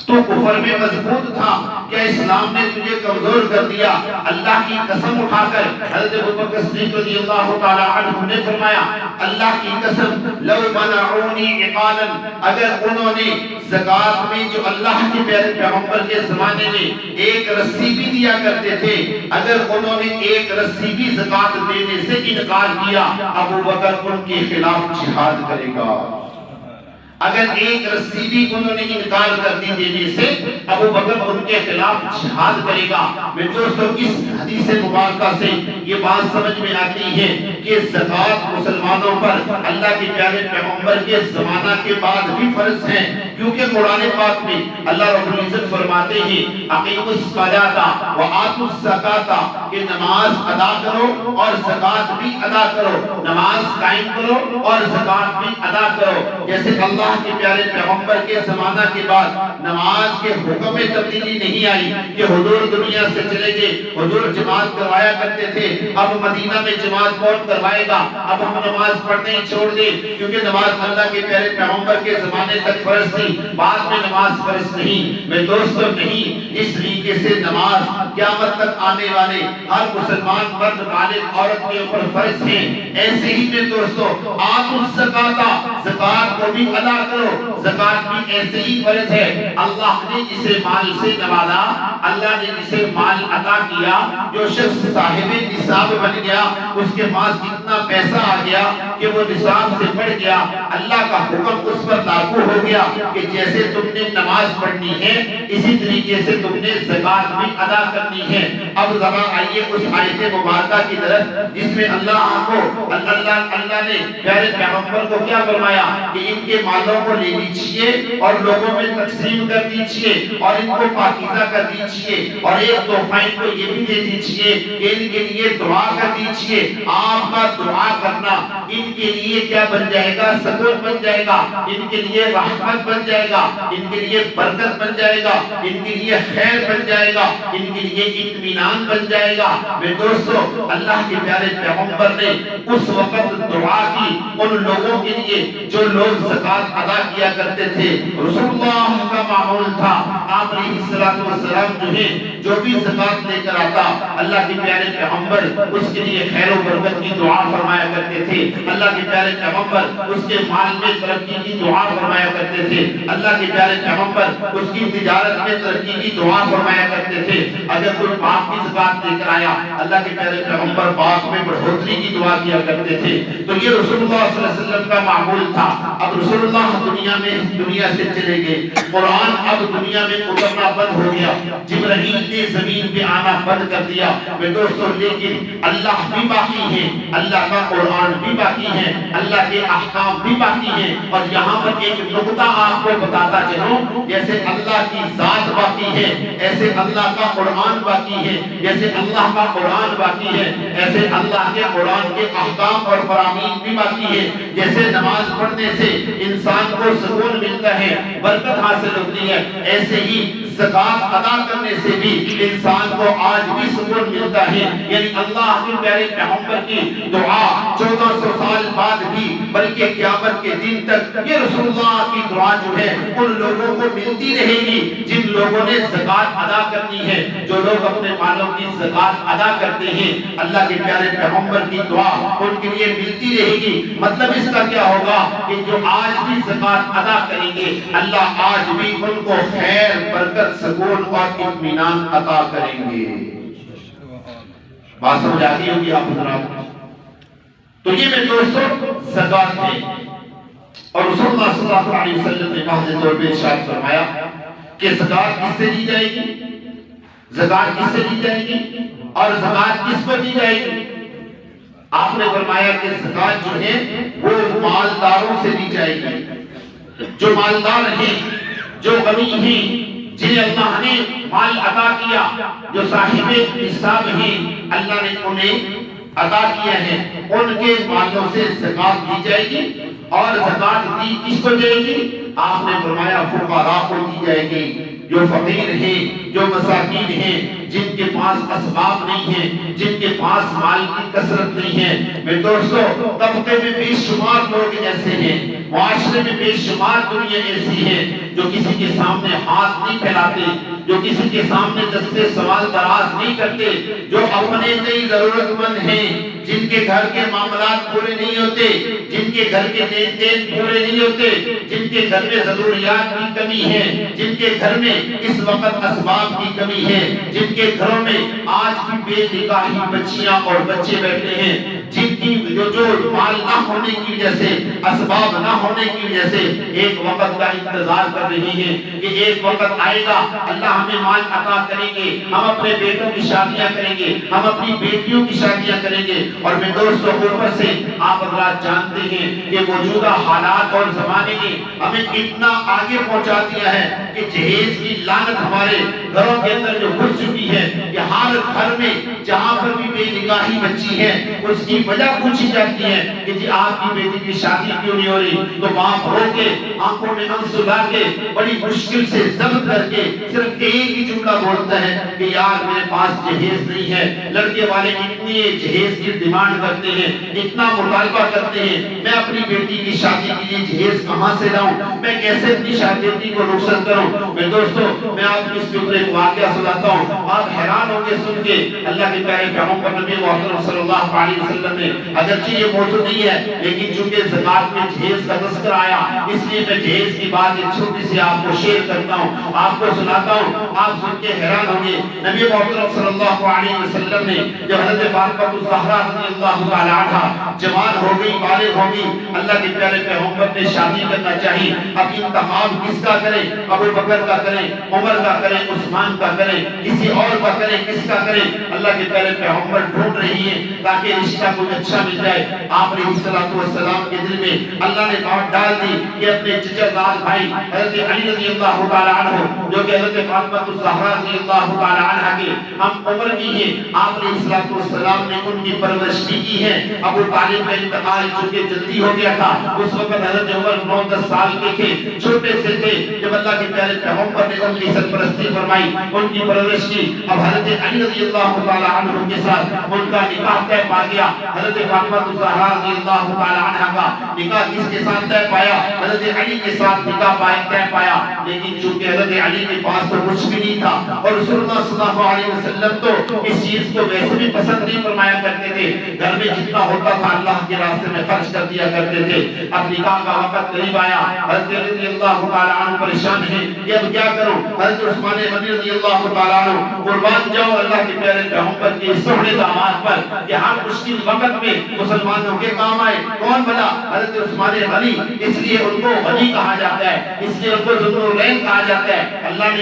تو کفر میں مضبوط تھا، کیا اسلام نے تجھے کمزور کر دیا؟ اللہ کی قسم اٹھا کر حضرت ابوبکر صدیق رضی اللہ تعالی عنہ نے فرمایا، اللہ کی قسم لو منعونی عقالا، اگر انہوں نے زکوٰۃ میں جو اللہ کے پیارے پیغمبر کے زمانے میں ایک رسی بھی دیا کرتے تھے، اگر انہوں نے ایک رسی بھی زکوٰۃ دینے سے انکار کیا، ابوبکر ان کے خلاف جہاد کرے گا۔ اگر ایک رسی بھی انہوں نے انکار کر دی دینے سے، ابوبکر ان کے خلاف جہاد کرے گا۔ میں دوستو اس حدیث مبارکہ سے یہ بات سمجھ میں آتی ہے کہ زکوٰۃ مسلمانوں پر اللہ کے پیارے پیغمبر کے زمانہ کے بعد بھی فرض ہے، کیونکہ قرآن پاک میں اللہ رب العزت فرماتے ہیں اقیموا الصلاۃ وآتوا الزکاۃ، کہ نماز ادا کرو اور زکوٰۃ بھی ادا کرو، نماز قائم کرو اور زکوٰۃ بھی ادا کرو۔ جیسے اللہ کے پیارے پیغمبر کے زمانہ کے بعد نماز کے حکم میں تبدیلی نہیں آئی کہ حضور دنیا سے چلے گئے، حضور جماعت کروایا کرتے تھے، اب مدینہ میں جماعت کون کروائے گا، اب ہم نماز پڑھنے ہی چھوڑ دیں کیونکہ نماز اللہ کے پیارے پیغمبر کے زمانے تک فرض تھی، بعد میں نماز فرض نہیں۔ میں دوستو نہیں، اس طریقے سے نماز قیامت تک آنے والے ہر مسلمان مرد بالغ عورت کے اوپر فرض ہے۔ ایسے ہی میں دوستو آتوا الزکاۃ، زکوٰۃ کو بھی ادا کرو، زکوٰۃ بھی ایسے ہی فرض ہے۔ اللہ نے جسے مال سے نوازا، اللہ نے جسے مال عطا کیا، جو شخص صاحب نصاب بن گیا، اس کے پاس اتنا پیسہ آ گیا کہ وہ نصاب سے بڑھ گیا، اللہ کا حکم اس پر لاگو ہو گیا کہ جیسے تم نے نماز پڑھنی ہے اسی طریقے سے تم نے زکوٰۃ بھی ادا کرنی ہے۔ اب ذرا آئیے اس آیت مبارکہ کی طرف جس میں اللہ نے پیارے پیغمبر کو کیا فرمایا کہ ان کے مالوں کو لے لیجئے اور لوگوں میں تقسیم کر دیجئے اور ان کو پاکیزہ کر دیجئے، اور ایک تحفہ ان کو یہ بھی دے دیجئے کہ ان کے لیے دعا کر دیجئے۔ آپ کا دعا کرنا ان کے لیے کیا بن جائے گا؟ سکون بن جائے گا، ان کے لیے رحمت بن جائے گا، ان کے لیے برکت بن جائے گا، ان کے لیے خیر بن جائے گا، ان کے لیے اطمینان بن جائے گا۔ میں دوستو اللہ کے پیارے پیغمبر نے اس وقت دعا کی ان لوگوں کے لیے جو لوگ زکوٰۃ ادا کیا کرتے تھے۔ رسول اللہ کا معمول تھا، آپ علیہ السلام جو ہے جو بھی زکوٰۃ لے کر آتا، اللہ کے پیارے پیغمبر اس کے لیے خیر و برکت کی دعا فرمایا کرتے تھے، اللہ کے پیارے پیغمبر اس کے مال میں ترقی کی دعا فرمایا کرتے تھے، اللہ کے پیارے پیغمبر اس کی تجارت میں ترقی کی دعا فرمایا کرتے تھے۔ اگر کوئی باغ کی زکوٰۃ لے کر آیا، اللہ کے پیارے پیغمبر باغ میں بڑھوتری کی دعا کیا کرتے تھے۔ تو یہ رسول اللہ صلی اللہ علیہ وسلم کا معمول تھا۔ اب رسول اللہ دنیا سے چلے گئے، قرآن اب دنیا میں اترنا بند ہو گیا، جبرائیل نے زمین پہ آنا بند کر دیا۔ میں دوستو لیکن اللہ بھی باقی ہے، اللہ کا قرآن بھی باقی ہے، اللہ کے احکام بھی باقی ہیں۔ اور یہاں پر ایک نقطہ آپ کو بتاتا چلوں، جیسے اللہ کی ذات باقی ہے ایسے اللہ کا قرآن باقی ہے، جیسے اللہ کا قرآن باقی ہے ایسے اللہ کے قرآن کے احکام اور فرامین بھی باقی ہے۔ جیسے نماز پڑھنے سے انسان کو سکون ملتا ہے، برکت حاصل ہوتی ہے، ایسے ہی زکوٰۃ ادا کرنے سے بھی انسان کو آج بھی سکون ملتا ہے۔ یعنی اللہ کے پیارے پیغمبر کی دعا 1400 سال بعد بھی بلکہ قیامت کے دن تک یہ رسول اللہ کی دعا جو ہے ان لوگوں کو ملتی رہے گی جن لوگوں نے زکوٰۃ ادا کرنی ہے۔ جو لوگ اپنے مالوں کی زکوٰۃ ادا کرتے ہیں، اللہ کے پیارے پیغمبر کی دعا ان کے لیے ملتی رہے گی۔ مطلب اس کا کیا ہوگا کہ جو آج بھی زکوٰۃ ادا کریں گے، اللہ آج بھی ان کو خیر، برکت، سکون اور اطمینان عطا کریں گے۔ بات سمجھ آتی ہوگی آپ حضرات؟ تو یہ میں دوستو زکوٰۃ ہے، اور رسول اللہ صلی اللہ علیہ وسلم نے واضح طور پہ ارشاد فرمایا کہ زکوٰۃ کس سے دی جائے گی، زکوٰۃ کس سے دی جائے گی اور زکوٰۃ کس کو دی جائے گی؟ آپ نے فرمایا کہ زکوٰۃ جو ہے وہ مالداروں سے دی جائے گی، جو مالدار ہیں، جو غنی ہیں، جنہیں اللہ نے مال عطا کیا، جو صاحب نصاب ہیں، اللہ نے انہیں عطا کیا ہے، ان کے مالوں سے زکوٰۃ دی جائے گی۔ اور زکوٰۃ دی کس کو جائے گی؟ آپ نے فرمایا فقراء کو دی جائے گی، جو فقیر ہیں، جو مساکین ہیں، جن کے پاس اسباب نہیں ہیں، جن کے پاس مال کی کثرت نہیں ہے۔ میرے دوستو، طبقے میں بے شمار لوگ ایسے ہیں، معاشرے میں بے شمار دنیا ایسی ہے جو کسی کے سامنے ہاتھ نہیں پھیلاتے، جو کسی کے سامنے دستے سوال دراز نہیں کرتے، جو اپنے نئی ضرورت مند ہیں، جن کے گھر کے معاملات پورے نہیں ہوتے، جن کے گھر کے لین دین پورے نہیں ہوتے، جن کے گھر میں ضروریات کی کمی ہے، جن کے گھر میں اس وقت اسباب کی کمی ہے، جن کے گھروں میں آج بھی بے نکاحی بچیاں اور بچے بیٹھے ہیں، جن کی جو مال نہ ہونے کی وجہ سے، اسباب نہ ہونے کی وجہ سے ایک وقت کا انتظار کر رہی ہیں کہ ایک وقت آئے گا، اللہ ہمیں مال عطا کریں گے، ہم اپنے بیٹوں کی شادیاں کریں گے، ہم اپنی بیٹیوں کی شادیاں کریں گے۔ اور میں دوستوں، اوپر سے آپ حضرات جانتے ہیں کہ موجودہ حالات اور زمانے نے ہمیں اتنا آگے پہنچا دیا ہے کہ جہیز کی لعنت ہمارے گھروں کے اندر جو گھس چکی ہے کہ ہر گھر میں جہاں پر بھی بے نکاحی بچی ہے اس کی وجہ پوچھی جاتی ہے کہ جی آپ کی بیٹی کی شادی کیوں نہیں ہو رہی، تو باپ رو کے آنکھوں میں آنسو لا کے بڑی مشکل سے ضبط کر کے صرف ایک ہی جملہ بولتا ہے کہ یار میرے پاس جہیز نہیں ہے۔ لڑکے والے اتنی جہیز کی ڈیمانڈ کرتے ہیں، اتنا مطالبہ کرتے ہیں، میں اپنی بیٹی کی شادی کے لیے جہیز کہاں سے لاؤں، میں کیسے اپنی شادی کو رخصت کروں۔ میں دوستو، میں آپ کو اس کے اوپر ایک واقعہ سناتا ہوں، آپ حیران ہوں گے سن کے۔ اللہ کے پیارے پیغمبر نبی محترم صلی اللہ علیہ وسلم نے، اگرچہ یہ موضوع نہیں ہے لیکن چونکہ زکات میں جہیز کا تذکرہ آیا، اس لیے میں جہیز کی بات ایک چھوٹی سی آپ کو شیئر کرتا ہوں، آپ کو سناتا ہوں، آپ سن کے حیران ہوں گے۔ نبی محترم صلی اللہ علیہ وسلم نے جب حضرت فاطمہ الزہرا رضی اللہ تعالی عنہا جوان ہو گئی، بالغ ہو گئی، اللہ کے پیارے پیغمبر نے شادی کرنا چاہی، اب انتخاب کس کا کریں، ابو بکر کا کریں، عمر کا کریں، عثمان کا کریں، کسی اور کا کریں، کس کا کریں؟ اللہ کے پیارے پیغمبر ڈھونڈ رہی ہیں تاکہ رشتہ کوئی اچھا مل جائے۔ آپ علیہ السلام کے دل میں اللہ نے بات ڈال دی کہ اپنے چچا زاد بھائی حضرت علی رضی اللہ تعالی عنہ، جو کہ حضرت فاطمہ الزہرا رضی اللہ تعالی عنہ کے ہم عمر بھی ہیں، آپ علیہ السلام نے ان کی پرورش بھی کی ہے۔ ابو طالب کا انتقال چونکہ جلدی ہو گیا تھا، اس وقت حضرت عمر 9-10 سال کے تھے، چھوٹے سے تھے جب اللہ کے پیارے پیغمبر نے ان کی سرپرستی فرمائی، ان کی پرورش کی۔ اب حضرت علی رضی اللہ تعالی عنہ کے ساتھ ان کا نکاح طے پا گیا۔ حضرت فاطمہ الزہرا رضی اللہ تعالی عنہ کا نکاح کس کے ساتھ طے پایا؟ حضرت علی کے ساتھ نکاح طے پایا، لیکن چونکہ حضرت علی کے پاس تو کچھ بھی نہیں تھا اور رسول اللہ صلی اللہ علیہ وسلم تو اس چیز کو ویسے بھی پسند نہیں فرمایا کرتے تھے، گھر میں جتنا ہوتا تھا اللہ کے راستے میں خرچ کر دیا کرتے تھے۔ اب نکاح کا وقت قریب آیا، حضرت علی رضی اللہ تعالی عنہ پریشان ہیں کہ اب کیا کروں؟ حضرت عثمان غنی رضی اللہ تعالی عنہ قربان جاؤ اللہ کے پیارے پیغمبر کے سونے داماد پر کہ ہر مشکل وقت میں مسلمانوں کے کام آئے۔ کون بنا؟ حضرت عثمان غنی، اس لیے ان کو غنی کہا جاتا ہے، اس لیے ان کو ذو النورین کہا جاتا ہے۔ اللہ نے